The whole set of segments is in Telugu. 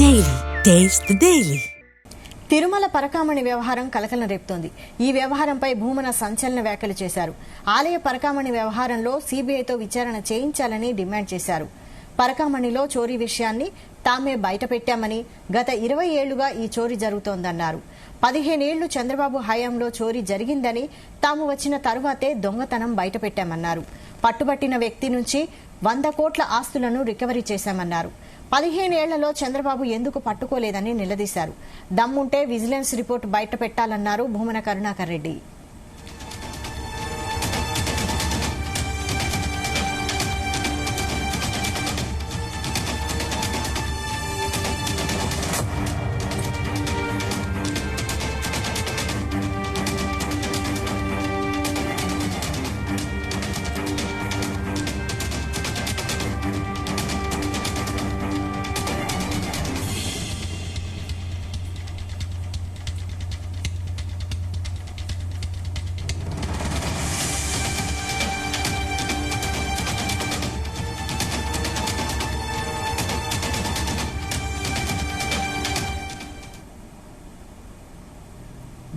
Daily. Taste the Daily. Tirumala Parakamani వ్యవహారం కలకలం రేపుతోంది. ఈ వ్యవహారంపై భూమన సంచలన వ్యాఖ్యలు చేశారు. ఆలయ పరకామణి వ్యవహారంలో సీబీఐతో విచారణ చేయించాలని డిమాండ్ చేశారు. పరకామణిలో చోరీ విషయాన్ని తామే బయటపెట్టామని, గత 20 ఏళ్లుగా ఈ చోరీ జరుగుతోందన్నారు. 15 ఏళ్లు చంద్రబాబు హయాంలో చోరీ జరిగిందని, తాము వచ్చిన తరువాతే దొంగతనం బయటపెట్టామన్నారు. పట్టుబట్టిన వ్యక్తి నుంచి 100 కోట్ల ఆస్తులను రికవరీ చేశామన్నారు. 15 ఏళ్లలో చంద్రబాబు ఎందుకు పట్టుకోలేదని నిలదీశారు. దమ్ముంటే విజిలెన్స్ రిపోర్టు బయట పెట్టాలన్నారు భూమన కరుణాకర్ రెడ్డి.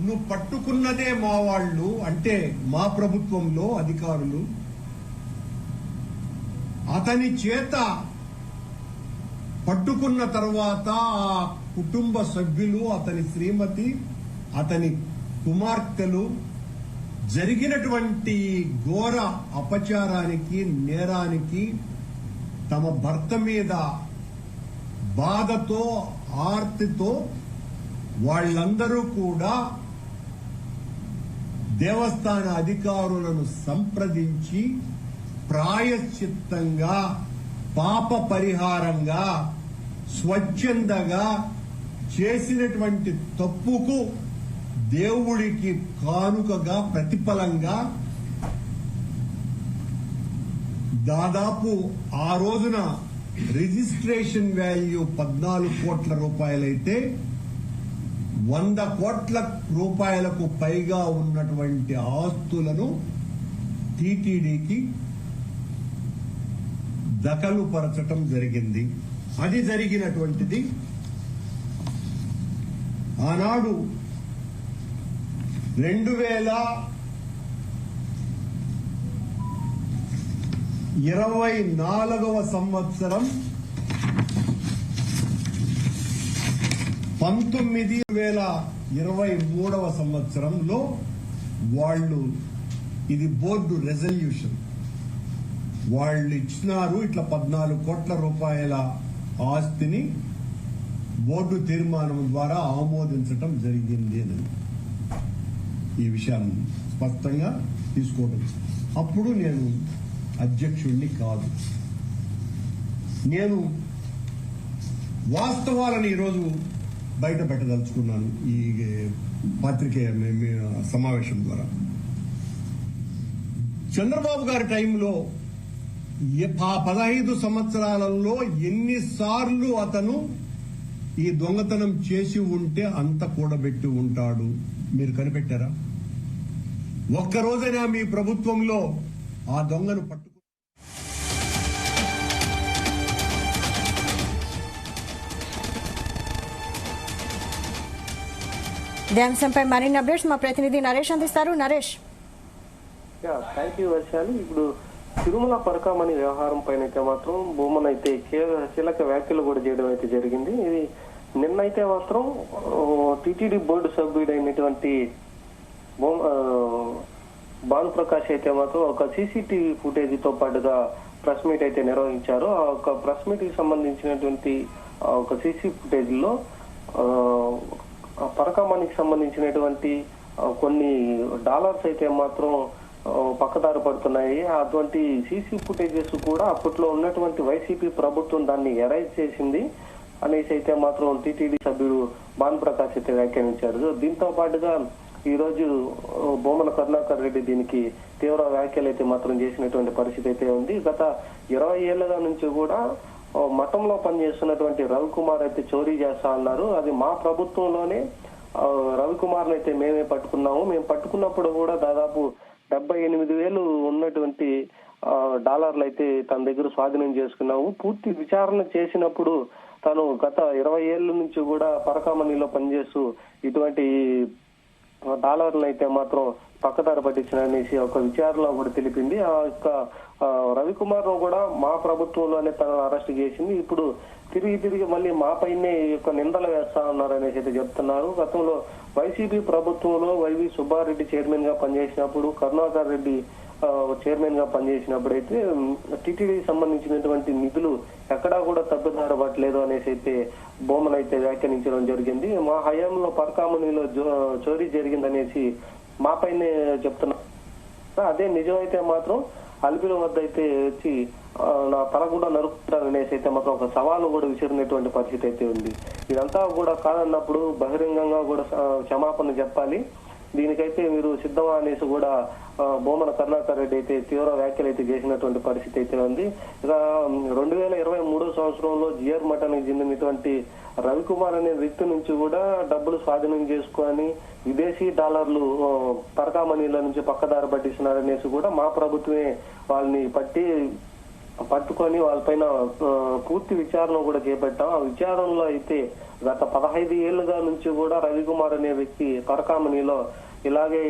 నువ్వు పట్టుకున్నదే మా వాళ్ళు, అంటే మా ప్రభుత్వంలో అధికారులు అతని చేత పట్టుకున్న తర్వాత ఆ కుటుంబ సభ్యులు, అతని శ్రీమతి, అతని కుమార్తెలు జరిగినటువంటి ఘోర అపచారానికి, నేరానికి తమ భర్త మీద బాధతో, ఆర్తితో వాళ్ళందరూ కూడా దేవస్థాన అధికారులను సంప్రదించి ప్రాయశ్చిత్తంగా, పాప పరిహారంగా, స్వచ్ఛందగా చేసినటువంటి తప్పుకు దేవుడికి కానుకగా, ప్రతిఫలంగా దాదాపు ఆ రోజున రిజిస్ట్రేషన్ వాల్యూ 14 కోట్ల రూపాయలైతే 100 కోట్ల రూపాయలకు పైగా ఉన్నటువంటి ఆస్తులను టీటీడీకి దఖలుపరచటం జరిగింది. అది జరిగినటువంటిది ఆనాడు 2024వ సంవత్సరం 2023వ సంవత్సరంలో వాళ్ళు, ఇది బోర్డు రెజల్యూషన్, వాళ్ళు ఇచ్చినారు. ఇట్లా 14 కోట్ల రూపాయల ఆస్తిని బోర్డు తీర్మానం ద్వారా ఆమోదించటం జరిగింది అని ఈ విషయాన్ని స్పష్టంగా తీసుకోవడం. అప్పుడు నేను అధ్యక్షుడిని కాదు. నేను వాస్తవాలను ఈరోజు బయట పెట్టదలుచుకున్నాను ఈ పత్రికేయ సమావేశం ద్వారా. చంద్రబాబు గారి టైంలో 15 సంవత్సరాలలో ఎన్నిసార్లు అతను ఈ దొంగతనం చేసి ఉంటే అంత కూడబెట్టి ఉంటాడు. మీరు కనిపెట్టారా? ఒక్కరోజైనా మీ ప్రభుత్వంలో ఆ దొంగను పట్టు ఇదే అంశంపై మరిన్ని అప్డేట్స్ మా ప్రతినిధి నరేష్ అందిస్తారు. నరేష్. థ్యాంక్ యూ వర్షాలు. ఇప్పుడు తిరుమల పరకామణి వ్యవహారం పైన అయితే మాత్రం భూమన్ అయితే కీలక వ్యాఖ్యలు కూడా చేయడం అయితే జరిగింది. ఇది నిన్నైతే మాత్రం టీటీడీ బోర్డు సభ్యుడైనటువంటి భాను ప్రకాష్ అయితే మాత్రం ఒక సీసీటీవీ ఫుటేజీతో పాటుగా ప్రెస్ మీట్ అయితే నిర్వహించారు. ఆ ఒక ప్రెస్ మీట్ కి సంబంధించినటువంటి ఒక సీసీ ఫుటేజ్ లో పరకామణికి సంబంధించినటువంటి కొన్ని డాలర్స్ అయితే మాత్రం పక్కదారి పడుతున్నాయి. అటువంటి సీసీ ఫుటేజెస్ కూడా అప్పట్లో ఉన్నటువంటి వైసీపీ ప్రభుత్వం దాన్ని ఎరైజ్ చేసింది అనేసి అయితే మాత్రం టీటీడీ సభ్యుడు భాను ప్రకాష్ అయితే వ్యాఖ్యానించారు. దీంతో పాటుగా ఈ రోజు భూమన కరుణాకర్ రెడ్డి దీనికి తీవ్ర వ్యాఖ్యలు అయితే మాత్రం చేసినటువంటి పరిస్థితి అయితే ఉంది. గత 20 ఏళ్ల నుంచి కూడా మఠంలో పనిచేస్తున్నటువంటి రవికుమార్ అయితే చోరీ చేస్తా అన్నారు. అది మా ప్రభుత్వంలోనే రవికుమార్ అయితే మేమే పట్టుకున్నాము. మేము పట్టుకున్నప్పుడు కూడా దాదాపు 78,000 ఉన్నటువంటి డాలర్లు అయితే తన దగ్గర స్వాధీనం చేసుకున్నాము. పూర్తి విచారణ చేసినప్పుడు తను గత 20 ఏళ్ల నుంచి కూడా పరకామణిలో పనిచేస్తూ ఇటువంటి డాలర్లు అయితే మాత్రం పక్కదారి పట్టించిననేసి ఒక విచారణలో కూడా తెలిపింది. ఆ యొక్క రవికుమార్ ను కూడా మా ప్రభుత్వంలోనే తనను అరెస్ట్ చేసింది. ఇప్పుడు తిరిగి మళ్ళీ మా పైనే ఈ యొక్క నిందలు వేస్తా ఉన్నారు అనేసి అయితే చెప్తున్నారు. గతంలో వైసీపీ ప్రభుత్వంలో వైవి సుబ్బారెడ్డి చైర్మన్ గా పనిచేసినప్పుడు, కరుణాకర్ రెడ్డి చైర్మన్ గా పనిచేసినప్పుడు అయితే టీటీడీకి సంబంధించినటువంటి నిధులు ఎక్కడా కూడా తప్పుదారి పట్టలేదు అనేసి అయితే బొమ్మను అయితే వ్యాఖ్యానించడం జరిగింది. మా హయాంలో పరకామణిలో చోరీ జరిగిందనేసి మా పైనే చెప్తున్నారు. అదే నిజమైతే మాత్రం అలిపిల వద్ద అయితే వచ్చి నా తల కూడా నరుకుతారనేసి అయితే మాత్రం ఒక సవాలు కూడా విసిరినటువంటి పరిస్థితి అయితే ఉంది. ఇదంతా కూడా కాదన్నప్పుడు బహిరంగంగా కూడా క్షమాపణ చెప్పాలి, దీనికైతే మీరు సిద్ధమా అనేసి కూడా బొమ్మన కరుణాకర్ రెడ్డి అయితే తీవ్ర వ్యాఖ్యలు అయితే చేసినటువంటి పరిస్థితి అయితే ఉంది. ఇక 2023 సంవత్సరంలో జిఆర్ మఠానికి చెందినటువంటి రవికుమార్ అనే వ్యక్తి నుంచి కూడా డబ్బులు స్వాధీనం చేసుకొని విదేశీ డాలర్లు పరకామణిల నుంచి పక్కదారి పట్టిస్తున్నారనేసి కూడా మా ప్రభుత్వమే వాళ్ళని పట్టుకొని వాళ్ళపైన పూర్తి విచారణ కూడా చేపట్టాం. ఆ విచారణలో అయితే గత 15 ఏళ్లుగా నుంచి కూడా రవికుమార్ అనే వ్యక్తి పరకామణిలో ఇలాగే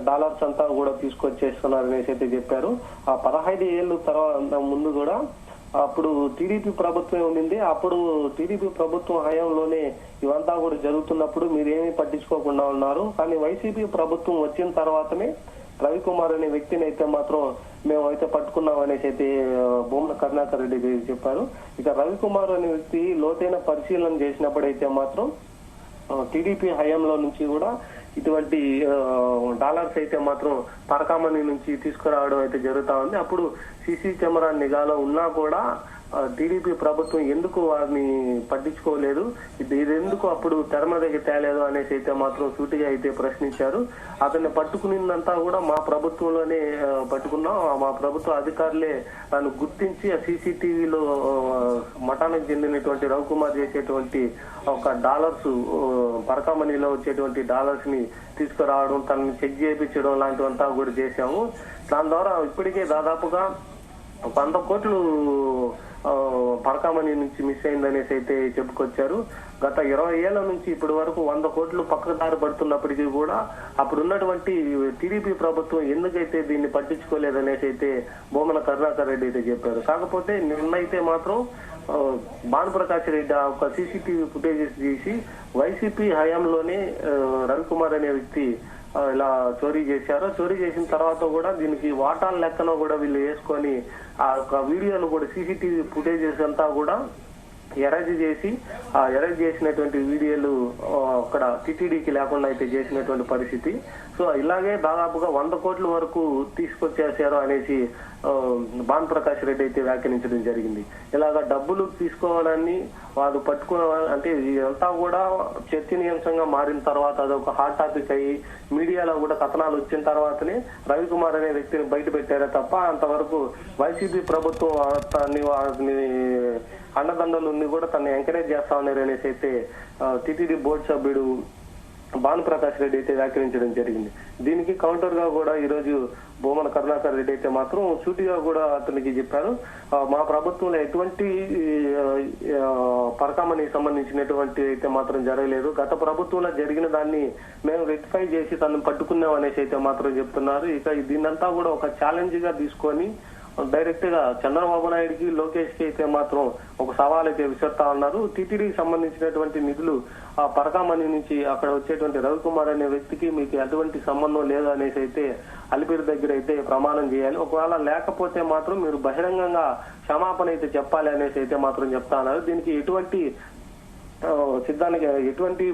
డాలర్స్ అంతా కూడా తీసుకొచ్చేస్తున్నారనేసి అయితే చెప్పారు. ఆ 15 ఏళ్ళు తర్వాత ముందు కూడా అప్పుడు టీడీపీ ప్రభుత్వం ఉండింది. అప్పుడు టీడీపీ ప్రభుత్వం హయాంలోనే ఇవంతా కూడా జరుగుతున్నప్పుడు మీరేమీ పట్టించుకోకుండా ఉన్నారు. కానీ వైసీపీ ప్రభుత్వం వచ్చిన తర్వాతనే రవికుమార్ అనే వ్యక్తిని అయితే మాత్రం మేము అయితే పట్టుకున్నాం అనేసి అయితే బొమ్మన కరుణాకర్ రెడ్డి చెప్పారు. ఇక రవికుమార్ అనే వ్యక్తి లోతైన పరిశీలన చేసినప్పుడైతే మాత్రం టీడీపీ హయాంలో నుంచి కూడా ఇటువంటి డాలర్స్ అయితే మాత్రం పరకామణి నుంచి తీసుకురావడం అయితే జరుగుతా ఉంది. అప్పుడు సీసీ కెమెరా నిఘాలో ఉన్నా కూడా టీడీపీ ప్రభుత్వం ఎందుకు వారిని పట్టించుకోలేదు, ఇది ఎందుకు అప్పుడు తెర మీదకి తేలేదు అనేసి అయితే మాత్రం సూటిగా అయితే ప్రశ్నించారు. అతన్ని పట్టుకునిందంతా కూడా మా ప్రభుత్వంలోనే పట్టుకున్నాం, మా ప్రభుత్వ అధికారులే దాన్ని గుర్తించి ఆ సీసీటీవీలో మఠానికి చెందినటువంటి రవికుమార్ చేసేటువంటి ఒక డాలర్స్ పరకామణిలో వచ్చేటువంటి డాలర్స్ ని తీసుకురావడం, తనని చెక్ చేయించడం లాంటివంతా కూడా చేశాము. దాని ద్వారా ఇప్పటికే దాదాపుగా 100 కోట్లు పరకామణి నుంచి మిస్ అయిందనేసి అయితే చెప్పుకొచ్చారు. గత 20 ఏళ్ల నుంచి ఇప్పటి వరకు 100 కోట్లు పక్కదారి పడుతున్నప్పటికీ కూడా అప్పుడు ఉన్నటువంటి టీడీపీ ప్రభుత్వం ఎందుకైతే దీన్ని పట్టించుకోలేదనేసి అయితే బొమ్మన కరుణాకర్ రెడ్డి అయితే చెప్పారు. కాకపోతే నిన్నైతే మాత్రం భానుప్రకాష్ రెడ్డి ఒక సీసీటీవీ ఫుటేజెస్ తీసి వైసీపీ హయాంలోనే రవికుమార్ అనే వ్యక్తి ఇలా చోరీ చేశారు. చోరీ చేసిన తర్వాత కూడా దీనికి వాటాల లెక్కన కూడా వీళ్ళు వేసుకొని ఆ యొక్క వీడియోలు కూడా సీసీటీవీ ఫుటేజెస్ అంతా కూడా ఎరేజ్ చేసి ఆ ఎరేజ్ చేసినటువంటి వీడియోలు అక్కడ టీటీడీకి లేకుండా అయితే చేసినటువంటి పరిస్థితి. సో ఇలాగే దాదాపుగా 100 కోట్ల వరకు తీసుకొచ్చేసారు అనేసి భానుప్రకాష్ రెడ్డి అయితే వ్యాఖ్యానించడం జరిగింది. ఇలాగా డబ్బులు తీసుకోవాలని వారు పట్టుకోవాలి అంటే ఇదంతా కూడా చర్చనీయాంశంగా మారిన తర్వాత అదొక హాట్ టాపిక్ అయ్యి మీడియాలో కూడా కథనాలు వచ్చిన తర్వాతనే రవికుమార్ అనే వ్యక్తిని బయట పెట్టారే తప్ప అంతవరకు వైసీపీ ప్రభుత్వం వారిని అండదండలు కూడా తనని ఎంకరేజ్ చేస్తా ఉన్నారు అనేసి అయితే టీటీడీ బోర్డు సభ్యుడు భానుప్రకాష్ రెడ్డి అయితే వ్యాఖ్యానించడం జరిగింది. దీనికి కౌంటర్ గా కూడా ఈ రోజు బొమ్మన కరుణాకర్ రెడ్డి అయితే మాత్రం సూటిగా కూడా అతనికి చెప్పారు, మా ప్రభుత్వంలో ఎటువంటి పరకామణికి సంబంధించినటువంటి అయితే మాత్రం జరగలేదు, గత ప్రభుత్వంలో జరిగిన దాన్ని మేము రెక్టిఫై చేసి తనను పట్టుకున్నాం అనేసి అయితే మాత్రం చెప్తున్నారు. ఇక దీన్నంతా కూడా ఒక ఛాలెంజ్ గా తీసుకొని డైరెక్ట్ గా చంద్రబాబు నాయుడుకి లోకేష్ కి అయితే మాత్రం ఒక సవాల్ అయితే విసురుతా ఉన్నారు. టీటీడీకి సంబంధించినటువంటి నిధులు ఆ పరకామణి నుంచి అక్కడ వచ్చేటువంటి రవికుమార్ అనే వ్యక్తికి మీకు ఎటువంటి సంబంధం లేదు అనేసి అయితే అలిపిరి దగ్గర అయితే ప్రమాణం చేయాలి, ఒకవేళ లేకపోతే మాత్రం మీరు బహిరంగంగా క్షమాపణ అయితే చెప్పాలి అనేసి అయితే మాత్రం చెప్తా ఉన్నారు. దీనికి ఎటువంటి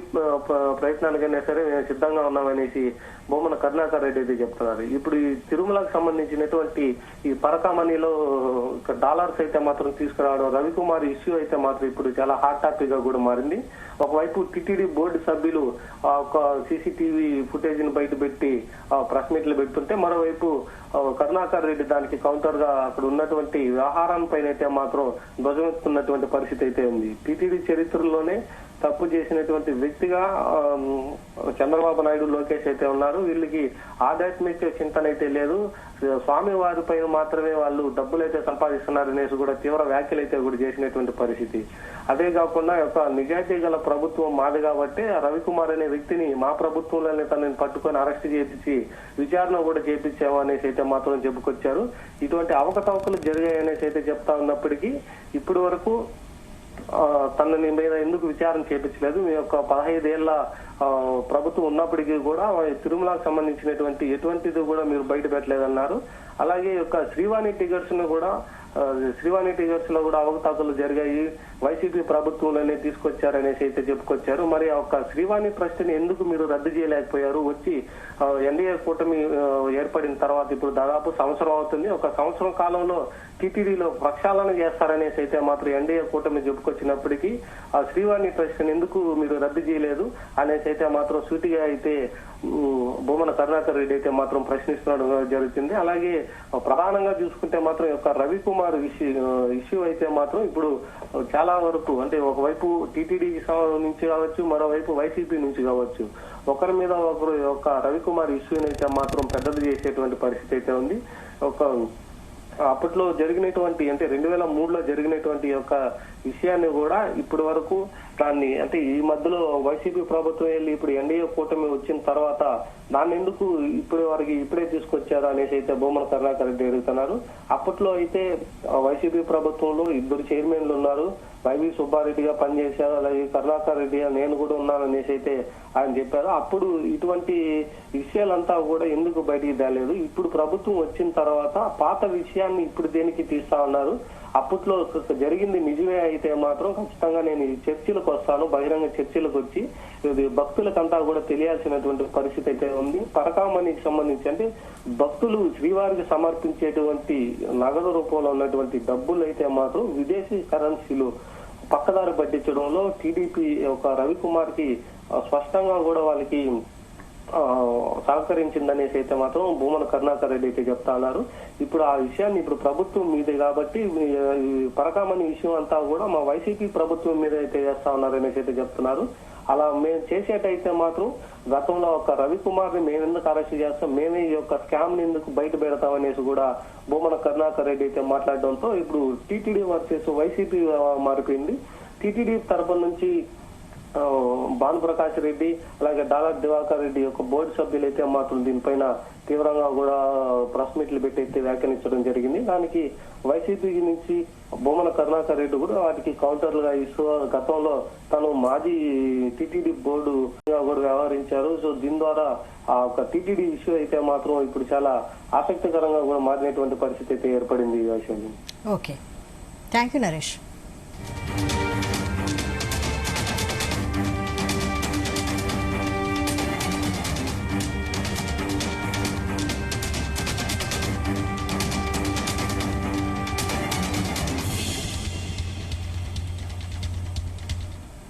ప్రయత్నానికైనా సరే మేము సిద్ధంగా ఉన్నామనేసి బొమ్మన కరుణాకర్ రెడ్డి అయితే చెప్తున్నారు. ఇప్పుడు ఈ తిరుమలకు సంబంధించినటువంటి ఈ పరకామణిలో డాలర్స్ అయితే మాత్రం తీసుకురావడం రవికుమార్ ఇష్యూ అయితే మాత్రం ఇప్పుడు చాలా హాట్ టాపిక్ గా కూడా మారింది. ఒకవైపు టీటీడీ బోర్డు సభ్యులు ఒక సీసీటీవీ ఫుటేజ్ ని బయట పెట్టి ప్రెస్ మీట్లు పెడుతుంటే మరోవైపు కరుణాకర్ రెడ్డి దానికి కౌంటర్ గా అక్కడ ఉన్నటువంటి వ్యవహారం పైన అయితే మాత్రం ధ్వజమెత్తున్నటువంటి పరిస్థితి అయితే ఉంది. టీటీడీ చరిత్రలోనే విషయంలోనే తప్పు చేసినటువంటి వ్యక్తిగా చంద్రబాబు నాయుడు, లోకేష్ అయితే ఉన్నారు. వీళ్ళకి ఆధ్యాత్మిక చింతన అయితే లేదు. స్వామి వారి పైన మాత్రమే వాళ్ళు డబ్బులు అయితే సంపాదిస్తున్నారు అనేసి కూడా తీవ్ర వ్యాఖ్యలు అయితే కూడా చేసినటువంటి పరిస్థితి. అదే కాకుండా ఒక నిజాయితీ గల ప్రభుత్వం మాది కాబట్టి రవికుమార్ అనే వ్యక్తిని మా ప్రభుత్వంలోనే తనని పట్టుకొని అరెస్ట్ చేపించి విచారణ కూడా చేపించాము అనేసి అయితే మాత్రం చెప్పుకొచ్చారు. ఇటువంటి అవకతవకలు జరిగాయనేసి అయితే చెప్తా ఉన్నప్పటికీ ఇప్పటి వరకు తనని మీద ఎందుకు విచారణ చేపించలేదు. మీ యొక్క 15 ఏళ్ల ప్రభుత్వం ఉన్నప్పటికీ కూడా తిరుమలకు సంబంధించినటువంటి ఎటువంటిది కూడా మీరు బయట పెట్టలేదన్నారు. అలాగే యొక్క శ్రీవాణి టికెట్స్ ను కూడా లో కూడా అవకతవకలు జరిగాయి, వైసీపీ ప్రభుత్వంలోనే తీసుకొచ్చారనేసి అయితే చెప్పుకొచ్చారు. మరి ఒక శ్రీవాణి ట్రస్ట్ ని ఎందుకు మీరు రద్దు చేయలేకపోయారు? వచ్చి ఎన్డీఏ కూటమి ఏర్పడిన తర్వాత ఇప్పుడు దాదాపు సంవత్సరం అవుతుంది. ఒక సంవత్సరం కాలంలో టీటీడీలో ప్రక్షాళన చేస్తారనేసి అయితే మాత్రం ఎన్డీఏ కూటమి చెప్పుకొచ్చినప్పటికీ ఆ శ్రీవాణి ట్రస్ట్ ని ఎందుకు మీరు రద్దు చేయలేదు అనేసి అయితే మాత్రం సూటిగా అయితే భూమన కరుణాకర్ రెడ్డి అయితే మాత్రం ప్రశ్నిస్తున్నాడు జరుగుతుంది. అలాగే ప్రధానంగా చూసుకుంటే మాత్రం యొక్క రవికుమార్ ఇష్యూ అయితే మాత్రం ఇప్పుడు చాలా వరకు అంటే ఒకవైపు టీటీడీ నుంచి కావచ్చు, మరోవైపు వైసీపీ నుంచి కావచ్చు, ఒకరి మీద ఒకరు యొక్క రవికుమార్ ఇష్యూని అయితే మాత్రం పెద్దది చేసేటువంటి పరిస్థితి అయితే ఉంది. ఒక అప్పట్లో జరిగినటువంటి అంటే 2003లో జరిగినటువంటి యొక్క విషయాన్ని కూడా ఇప్పటి వరకు దాన్ని అంటే ఈ మధ్యలో వైసీపీ ప్రభుత్వం వెళ్ళి ఇప్పుడు ఎన్డీఏ కూటమి వచ్చిన తర్వాత దాన్ని ఎందుకు ఇప్పుడే తీసుకొచ్చారు అనేసి అయితే భూమన కరుణాకర్ రెడ్డి అడుగుతున్నారు. అప్పట్లో అయితే వైసీపీ ప్రభుత్వంలో 2 చైర్మన్లు ఉన్నారు. వైవి సుబ్బారెడ్డిగా పనిచేశారు, అలాగే కరుణాకర్ రెడ్డి నేను కూడా ఉన్నాను అనేసి అయితే ఆయన చెప్పారు. అప్పుడు ఇటువంటి విషయాలంతా కూడా ఎందుకు బయటికి తేలేదు? ఇప్పుడు ప్రభుత్వం వచ్చిన తర్వాత పాత విషయాన్ని ఇప్పుడు దేనికి తీస్తా ఉన్నారు? అప్పట్లో జరిగింది నిజమే అయితే మాత్రం ఖచ్చితంగా నేను చర్చలకు వస్తాను, బహిరంగ చర్చలకు వచ్చి భక్తులకంతా కూడా తెలియాల్సినటువంటి పరిస్థితి అయితే ఉంది. పరకామణికి సంబంధించి అంటే భక్తులు శ్రీవారికి సమర్పించేటువంటి నగదు రూపంలో ఉన్నటువంటి డబ్బులు అయితే మాత్రం విదేశీ కరెన్సీలు పక్కదారి పట్టించడంలో టీడీపీ ఒక రవికుమార్ కి స్పష్టంగా కూడా వాళ్ళకి సహకరించిందనేసి అయితే మాత్రం భూమన కరుణాకర్ రెడ్డి అయితే చెప్తా ఉన్నారు. ఇప్పుడు ఆ విషయాన్ని ఇప్పుడు ప్రభుత్వం మీదే కాబట్టి పరకామణి విషయం అంతా కూడా మా వైసీపీ ప్రభుత్వం మీద అయితే చేస్తా ఉన్నారు అనేసి అయితే చెప్తున్నారు. అలా మేము చేసేటైతే మాత్రం గతంలో ఒక రవికుమార్ ని మేము ఎందుకు అరెస్ట్ చేస్తాం, మేమే ఈ యొక్క స్కామ్ ని ఎందుకు బయట పెడతాం అనేసి కూడా భూమన కరుణాకర్ రెడ్డి అయితే మాట్లాడడంతో ఇప్పుడు టీటీడీ వర్సెస్ వైసీపీ మారిపోయింది. టీటీడీ తరఫు నుంచి భానుప్రకాష్ రెడ్డి అలాగే డాలర్ దివాకర్ రెడ్డి యొక్క బోర్డు సభ్యులు అయితే మాత్రం దీనిపైన తీవ్రంగా కూడా ప్రెస్ మీట్లు పెట్టి అయితే వ్యాఖ్యానించడం జరిగింది. దానికి వైసీపీ నుంచి భూమన కరుణాకర్ రెడ్డి కూడా వాటికి కౌంటర్లుగా ఇస్తూ గతంలో తను మాజీ టీటీడీ బోర్డు కూడా వ్యవహరించారు. సో దీని ద్వారా ఆ ఒక టీటీడీ ఇష్యూ అయితే మాత్రం ఇప్పుడు చాలా ఆసక్తికరంగా కూడా మారినటువంటి పరిస్థితి అయితే ఏర్పడింది. Okay, thank you Naresh.